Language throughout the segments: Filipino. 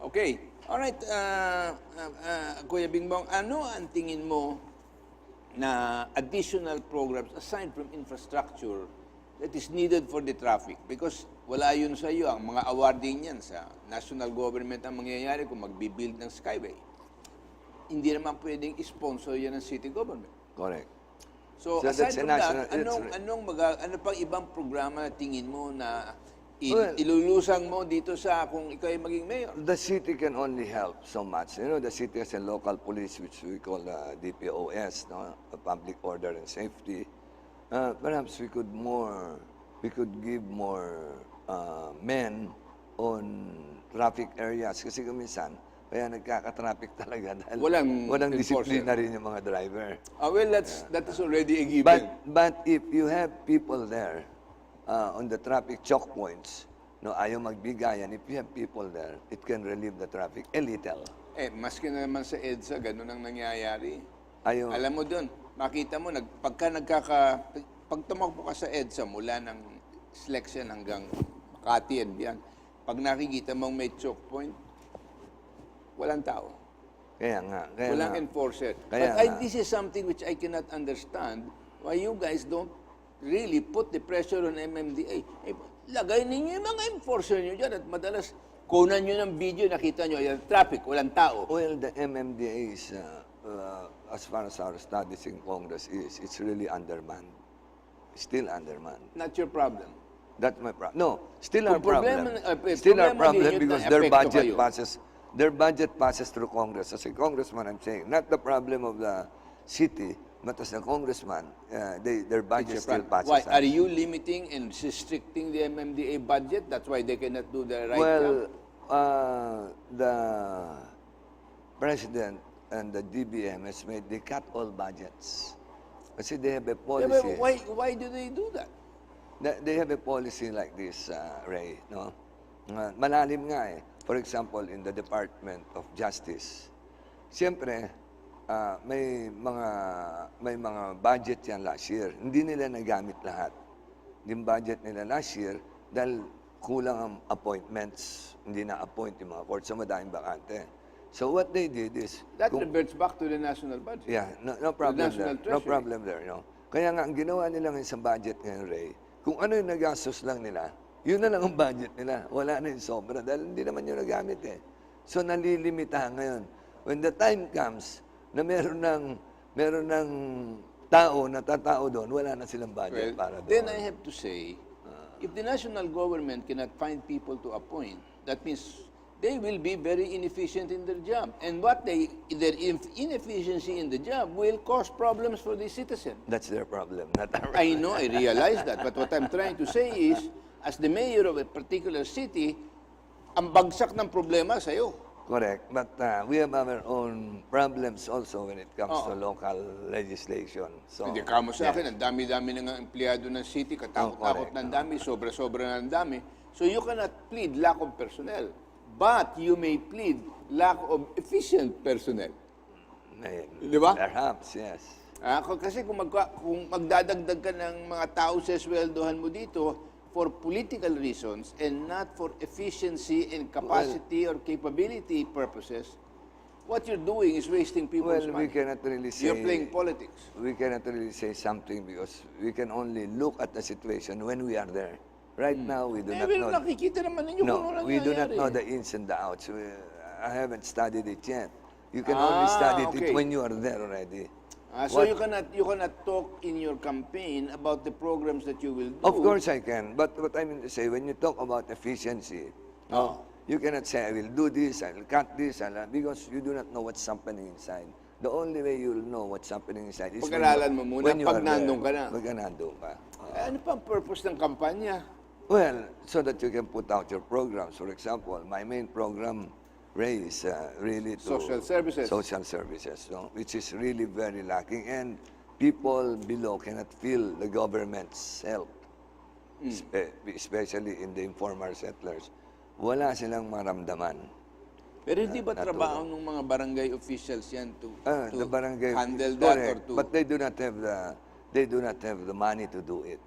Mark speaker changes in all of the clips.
Speaker 1: Okay. Alright, Kuya Bingbong, ano ang tingin mo na additional programs aside from infrastructure that is needed for the traffic? Because wala yun sa iyo. Ang mga awarding yan sa national government ang mangyayari kung magbibuild ng skyway. Hindi naman pwedeng sponsor yan ng city government.
Speaker 2: Correct.
Speaker 1: So aside from that, ano pang ibang programa na tingin mo na ilulusang mo dito sa kung ikaw ay maging mayor?
Speaker 2: The city can only help so much. You know, the city has a local police, which we call DPOS, no? Public Order and Safety. Perhaps we could give more men on traffic areas. Kasi minsan, kaya nagkaka-traffic talaga dahil walang disiplina rin yung mga driver.
Speaker 1: Well, that is already a given.
Speaker 2: But if you have people there on the traffic choke points, no, ayaw magbigayan, if you have people there, it can relieve the traffic a little.
Speaker 1: Maski na naman sa EDSA, ganun ang nangyayari.
Speaker 2: Ayaw.
Speaker 1: Alam mo doon, makita mo, pag tumakbo ka sa EDSA mula ng selection hanggang Makati and yan, pag nakikita mong may choke point, walang tao.
Speaker 2: Kaya nga.
Speaker 1: Walang enforcer. But this is something which I cannot understand why you guys don't really put the pressure on MMDA. Lagay ninyo yung mga enforcer nyo dyan at madalas kunan nyo ng video, nakita nyo, yung traffic, walang tao.
Speaker 2: Well, the MMDA is, as far as our studies in Congress is, it's really undermanned. Still undermanned.
Speaker 1: Not your problem.
Speaker 2: That's my problem. No, still our problem.
Speaker 1: Still
Speaker 2: our problem
Speaker 1: din yun
Speaker 2: because
Speaker 1: na
Speaker 2: their
Speaker 1: epekto
Speaker 2: budget
Speaker 1: kayo.
Speaker 2: their budget passes through Congress. As a congressman, I'm saying, not the problem of the city, but as a congressman, their budget still passes.
Speaker 1: Why? Are you limiting and restricting the MMDA budget? That's why they cannot do the right job?
Speaker 2: The president and the DBM has made, they cut all budgets. Kasi they have a
Speaker 1: Yeah,
Speaker 2: policy.
Speaker 1: but why do they do that?
Speaker 2: They have a policy like this, Ray, no? Malalim nga eh. For example, in the Department of Justice, siyempre, may mga budget yan last year. Hindi nila nagamit lahat. Yung budget nila last year, dahil kulang ang appointments, hindi na-appoint yung mga court, so madaming bakante. So what they did is...
Speaker 1: That reverts back to the national budget.
Speaker 2: Yeah, no problem there. No problem there, no? Kaya nga, ang ginawa nila ngayon sa budget ngayon, Ray, kung ano yung nagastos lang nila, yun na lang ang budget nila. Wala na yung sobra dahil hindi naman yung nagamit eh. So nalilimitahan ngayon. When the time comes na meron ng tao, natatao doon, wala na silang budget para doon.
Speaker 1: Then I have to say, if the national government cannot find people to appoint, that means they will be very inefficient in their job. And their inefficiency in the job will cause problems for the citizen.
Speaker 2: That's their problem, not ours.
Speaker 1: I know, I realize that. But what I'm trying to say is, as the mayor of a particular city, ang bagsak ng problema sa'yo.
Speaker 2: Correct. But we have our own problems also when it comes to local legislation. So,
Speaker 1: Hindi ka mo sa akin, ang dami-dami ng empleyado ng city, katakot-takot ng dami, sobra-sobra ng dami. So you cannot plead lack of personnel. But you may plead lack of efficient personnel. Di ba?
Speaker 2: Perhaps, yes.
Speaker 1: Kasi kung magdadagdag ka ng mga tao sa sweldohan mo dito for political reasons and not for efficiency and capacity or capability purposes, what you're doing is wasting people's money.
Speaker 2: We cannot really say...
Speaker 1: You're playing politics.
Speaker 2: We cannot really say something because we can only look at the situation when we are there. Right now, we do not know...
Speaker 1: nakikita naman ninyo kung ano
Speaker 2: we do not
Speaker 1: nangyayari.
Speaker 2: know the ins and the outs. I haven't studied it yet. You can only study it when you are there already.
Speaker 1: So you cannot talk in your campaign about the programs that you will do.
Speaker 2: Of course I can. But what I mean to say, when you talk about efficiency, you cannot say, I will do this, I will cut this, because you do not know what's happening inside. The only way you'll know what's happening inside is
Speaker 1: Pag-aralan mo muna pag nandun ka na.
Speaker 2: Pag nandun ka.
Speaker 1: Ano pa ang purpose ng kampanya?
Speaker 2: Well, so that you can put out your programs. For example, my main program, Ray, is really to...
Speaker 1: Social services.
Speaker 2: Social services, no? Which is really very lacking. And people below cannot feel the government's help, especially in the informal settlers. Wala silang maramdaman.
Speaker 1: Pero hindi ba trabaho ng mga barangay officials yan to
Speaker 2: the barangay,
Speaker 1: handle that or to...
Speaker 2: But they do not have the money to do it.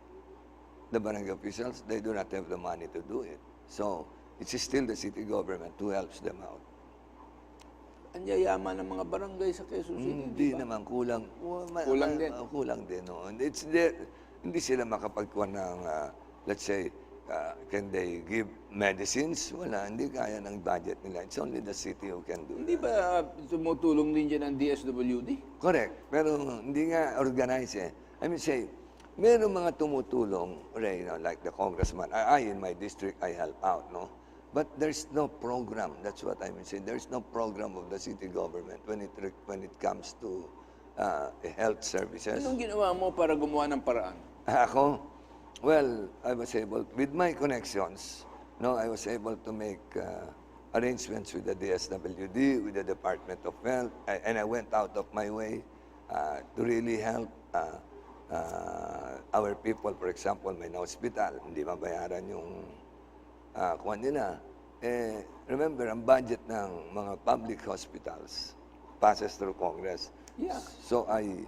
Speaker 2: The barangay officials, they do not have the money to do it. So it's still the city government who helps them out.
Speaker 1: Ang yayaman ng mga barangay sa Quezon City.
Speaker 2: Hindi naman, kulang.
Speaker 1: Kulang din.
Speaker 2: Kulang din, no? And hindi sila makapagkuha ng, let's say, can they give medicines? Wala, hindi kaya ng budget nila. It's only the city who can do
Speaker 1: Hindi
Speaker 2: that.
Speaker 1: ba tumutulong din dyan ang DSWD?
Speaker 2: Correct. Pero hindi nga organize eh. I mean, say, meron mga tumutulong, Ray, like the congressman. I, in my district, I help out, no? But there's no program. That's what I mean say. There's no program of the city government when it comes to health services.
Speaker 1: Anong ginawa mo para gumawa ng paraan?
Speaker 2: Ako, well, I was able, with my connections, no, I was able to make arrangements with the DSWD, with the Department of Health, and I went out of my way to really help our people. For example, may hospital, hindi mabayaran yung kuha nila. Remember, ang budget ng mga public hospitals passes through Congress.
Speaker 1: Yeah.
Speaker 2: So I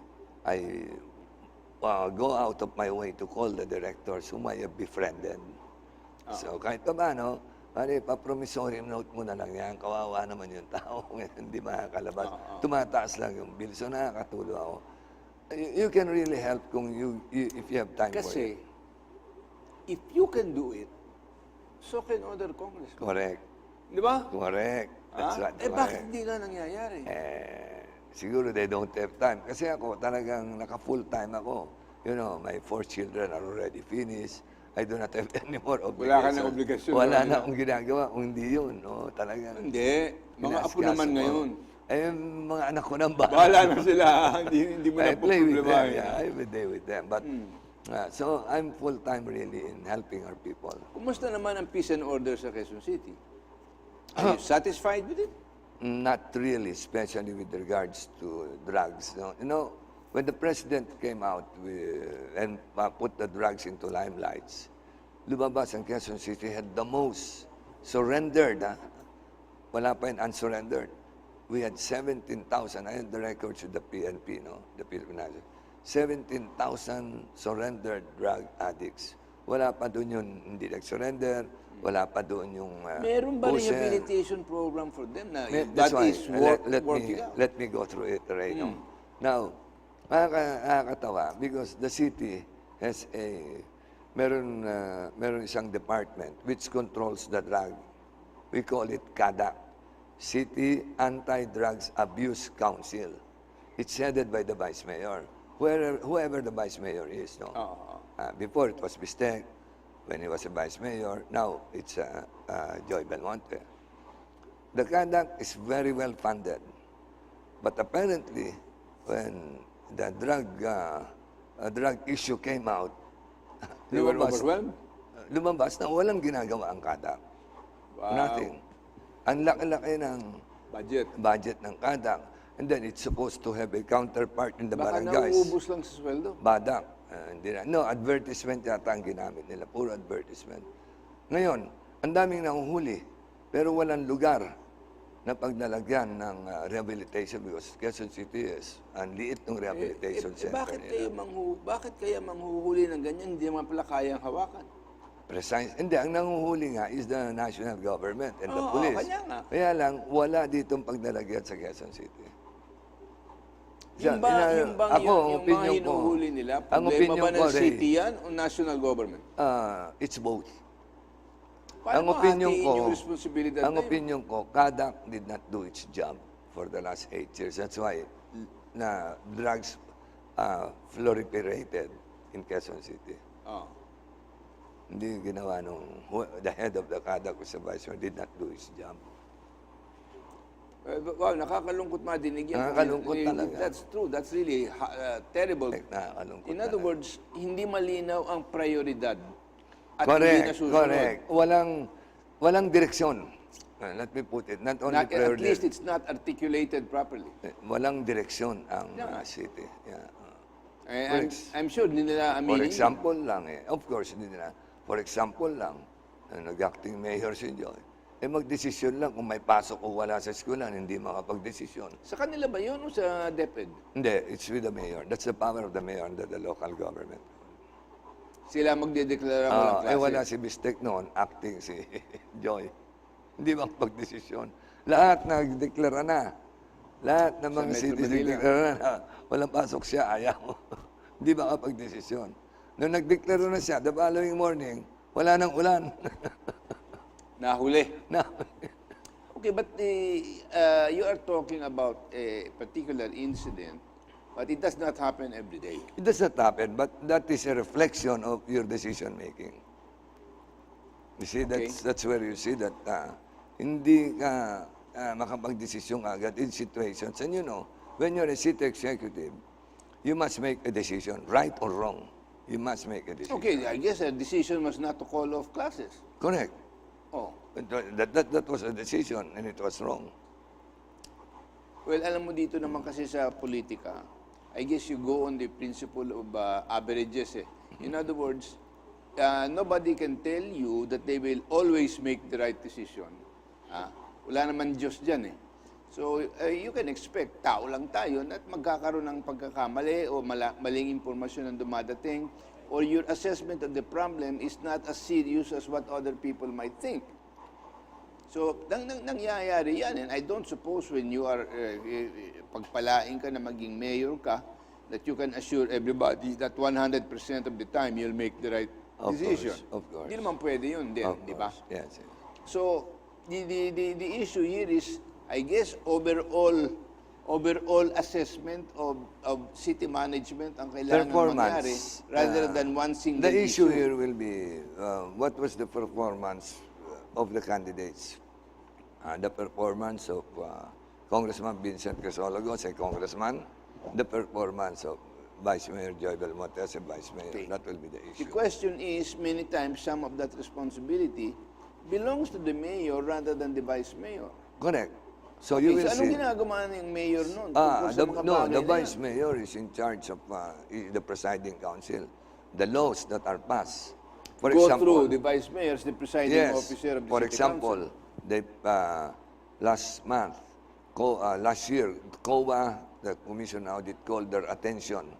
Speaker 2: go out of my way to call the directors whom I have befriended. So kahit pa ba, no? Pa-promissory note mo na lang yan. Kawawa naman yung tao. Hindi makakalabas. Tumataas lang yung bill. So nakakatulong ako. You can really help kung if you have time for
Speaker 1: Kasi,
Speaker 2: it.
Speaker 1: if you can do it, so can other congressmen.
Speaker 2: Correct.
Speaker 1: Di ba?
Speaker 2: Correct. That's right.
Speaker 1: Bakit
Speaker 2: Correct.
Speaker 1: hindi nga nangyayari?
Speaker 2: Siguro they don't have time. Kasi ako, talagang naka-full time ako. You know, my 4 children are already finished. I do not have any more obligations.
Speaker 1: Wala ka ng obligasyon.
Speaker 2: Wala na akong ginagawa. Kung hindi yun, no, talagang...
Speaker 1: Hindi. Mga apo naman
Speaker 2: inaasikaso ko.
Speaker 1: ngayon.
Speaker 2: Mga anak ko nang bahala.
Speaker 1: Bahala na sila. hindi mo
Speaker 2: I
Speaker 1: na po
Speaker 2: play with
Speaker 1: problema.
Speaker 2: them. Yeah, I have a day with them. But, so I'm full time really in helping our people.
Speaker 1: Kumusta naman ang peace and order sa Quezon City? Are you satisfied with it?
Speaker 2: Not really, especially with regards to drugs. No? You know, when the president came out and put the drugs into limelights, lumabas ang Quezon City had the most surrendered. Wala pa yung unsurrendered. We had 17,000. I had the records with the PNP, no? The Philippine National. 17,000 surrendered drug addicts. Wala pa doon yung hindi nag-surrender. Wala pa doon yung
Speaker 1: Meron ba
Speaker 2: pusher.
Speaker 1: rehabilitation program for them na
Speaker 2: That's
Speaker 1: that
Speaker 2: why,
Speaker 1: is working out?
Speaker 2: let me go through it right now. Now, nakakatawa because the city has meron isang department which controls the drug. We call it CADA, City Anti-Drugs Abuse Council. It's headed by the Vice Mayor, whoever the Vice Mayor is. No? Before it was Bistec, when he was a Vice Mayor. Now it's Joy Belmonte. The CADA is very well funded. But apparently, when the drug issue came out,
Speaker 1: They were overwhelmed?
Speaker 2: lumabas na walang ginagawa ang CADA.
Speaker 1: Wow.
Speaker 2: Nothing. Ang laki-laki ng
Speaker 1: Budget.
Speaker 2: ng CADA. And then it's supposed to have a counterpart in the
Speaker 1: Baka
Speaker 2: barangays.
Speaker 1: nauubos lang sa sweldo.
Speaker 2: Badak. Hindi na. No, advertisement yata ang ginamit nila. Puro advertisement. Ngayon, ang daming nahuhuli. Pero walang lugar na paglalagyan ng rehabilitation because Quezon City is ang liit ng rehabilitation center nila.
Speaker 1: Bakit kaya manghuhuli ng ganyan? Hindi naman pala kayang hawakan.
Speaker 2: Precise. Hindi, ang nanguhuli nga is the national government and the police.
Speaker 1: Kanya nga.
Speaker 2: Kaya lang, wala ditong paglalagyan sa Quezon City.
Speaker 1: Yung mga hinuhuli nila,
Speaker 2: ang
Speaker 1: problema
Speaker 2: opinion
Speaker 1: ba ng
Speaker 2: ko, Ray,
Speaker 1: city yan o national government?
Speaker 2: It's both.
Speaker 1: Paano hatiin yung responsibilidad
Speaker 2: ang
Speaker 1: na yun?
Speaker 2: opinion ko, CADAC did not do its job for the last 8 years. That's why na drugs proliferated in Quezon City. Hindi ginawa the head of the CADAC was a vice did not do his job.
Speaker 1: Wow, nakakalungkot madinig yan.
Speaker 2: Nakakalungkot talaga.
Speaker 1: That's true. That's really terrible.
Speaker 2: Nakakalungkot
Speaker 1: In other
Speaker 2: talaga.
Speaker 1: words, hindi malinaw ang prioridad. At hindi
Speaker 2: Correct,
Speaker 1: nasusunod.
Speaker 2: correct. Walang direksyon. Let me put it, not only
Speaker 1: At
Speaker 2: priority.
Speaker 1: least it's not articulated properly.
Speaker 2: Walang direksyon ang city. Yeah.
Speaker 1: I'm sure hindi nila aminin.
Speaker 2: For example lang of course, hindi nila. For example lang, nag-acting mayor si Joy. Magdesisyon lang kung may pasok o wala sa eskwelahan, hindi makapag-desisyon.
Speaker 1: Sa kanila ba yun o sa DepEd?
Speaker 2: Hindi, it's with the mayor. That's the power of the mayor under the local government.
Speaker 1: Sila magdedeklara walang klase.
Speaker 2: Wala si Bistek noon, acting si Joy. Hindi makapag-desisyon. Lahat nagdeklara na. Lahat ng mga
Speaker 1: Metro
Speaker 2: cities
Speaker 1: Manila.
Speaker 2: nagdeklara na. Walang pasok siya, ayaw. Hindi makapag-desisyon. Nung nagdeklara na siya, the following morning, wala nang ulan.
Speaker 1: Nahuli.
Speaker 2: na,
Speaker 1: Okay, but you are talking about a particular incident, but it does not happen every day.
Speaker 2: it does not happen, but that is a reflection of your decision making. You see, that's where you see that hindi ka makapag-desisyon agad in situations. And you know, when you're a city executive, you must make a decision, right or wrong. You must make a decision.
Speaker 1: Okay, I guess a decision was not to call off classes.
Speaker 2: Correct.
Speaker 1: Oh.
Speaker 2: That was a decision and it was wrong.
Speaker 1: Well, alam mo dito naman kasi sa politika, I guess you go on the principle of averages. In other words, nobody can tell you that they will always make the right decision. Wala naman Diyos dyan eh. So, you can expect, tao lang tayo, na magkakaroon ng pagkakamali o maling impormasyon ang dumadating, or your assessment of the problem is not as serious as what other people might think. So, nangyayari yan. And I don't suppose when you are, pagpalain ka na maging mayor ka, that you can assure everybody that 100% of the time you'll make the right decision.
Speaker 2: Of course.
Speaker 1: Hindi naman pwede yun din, di ba?
Speaker 2: Yes, yes.
Speaker 1: So, the issue here is, I guess, overall assessment of city management ang kailangan mangyari rather than one single
Speaker 2: The issue here will be what was the performance of the candidates. The performance of Congressman Vincent Crisologo as a congressman, the performance of Vice Mayor Joy Belmonte as a Vice Mayor.
Speaker 1: Okay.
Speaker 2: That will be the
Speaker 1: The
Speaker 2: issue.
Speaker 1: question is, many times, some of that responsibility belongs to the mayor rather than the vice mayor.
Speaker 2: Correct. So you will
Speaker 1: Anong
Speaker 2: see.
Speaker 1: ginagawa ng mayor nun? Tungkol sa mga bagay
Speaker 2: The
Speaker 1: na
Speaker 2: Vice
Speaker 1: yan?
Speaker 2: Mayor is in charge of the presiding council. The laws that are passed. For
Speaker 1: Go
Speaker 2: example,
Speaker 1: through the vice mayor as the presiding officer of the
Speaker 2: for
Speaker 1: city
Speaker 2: example,
Speaker 1: council.
Speaker 2: they, last year, COA, the Commission on Audit, called their attention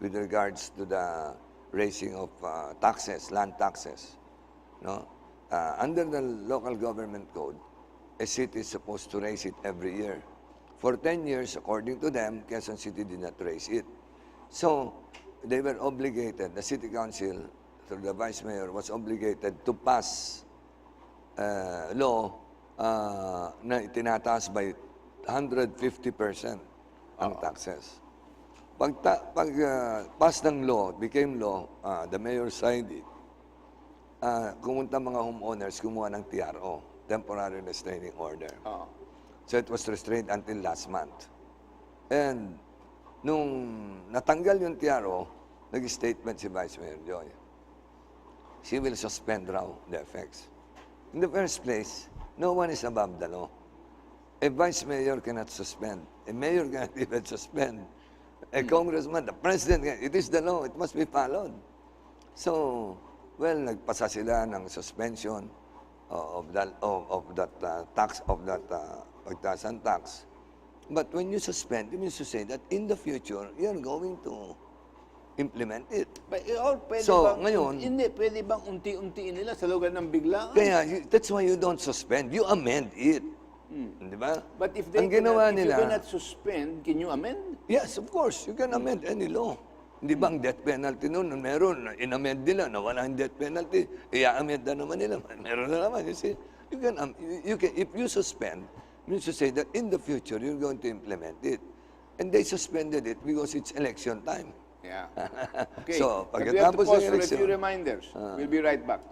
Speaker 2: with regards to the raising of taxes, land taxes. No? Under the local government code, a city is supposed to raise it every year. For 10 years, according to them, Quezon City did not raise it. So, they were obligated, the city council, through the vice mayor, was obligated to pass law na itinataas by 150% ang taxes. Pag pass ng law, became law, the mayor signed it, kumunta mga homeowners, kumuha ng TRO, Temporary Restraining Order. So it was restrained until last month. And nung natanggal yung TRO, nag-statement si Vice Mayor Joy. She will suspend raw the effects. In the first place, no one is above the law. A vice mayor cannot suspend. A mayor cannot even suspend. A congressman, the president, it is the law. It must be followed. So, well, nagpasa sila ng suspension of that tax, of that pagtaas ng tax. But when you suspend, it means to say that in the future, you're going to implement it.
Speaker 1: Or pwede
Speaker 2: So,
Speaker 1: bang,
Speaker 2: ngayon-
Speaker 1: hindi, pwede bang unti-untiin nila sa lugar ng biglaan?
Speaker 2: Kaya, that's why you don't suspend. You amend it. Di ba?
Speaker 1: But if they
Speaker 2: Ang ginawa
Speaker 1: if you
Speaker 2: nila,
Speaker 1: cannot suspend, can you amend?
Speaker 2: yes, of course, you can amend any law. Di ba ang death penalty noon, meron, inamend nila, nawala ang death penalty, i-amend na naman nila, meron na naman. You see, you can, if you suspend, means to say that in the future, you're going to implement it. And they suspended it because it's election time.
Speaker 1: Yeah. Okay.
Speaker 2: So,
Speaker 1: But we have to
Speaker 2: pagkatapos ng
Speaker 1: pause for a
Speaker 2: eleksyon,
Speaker 1: few reminders. We'll be right back.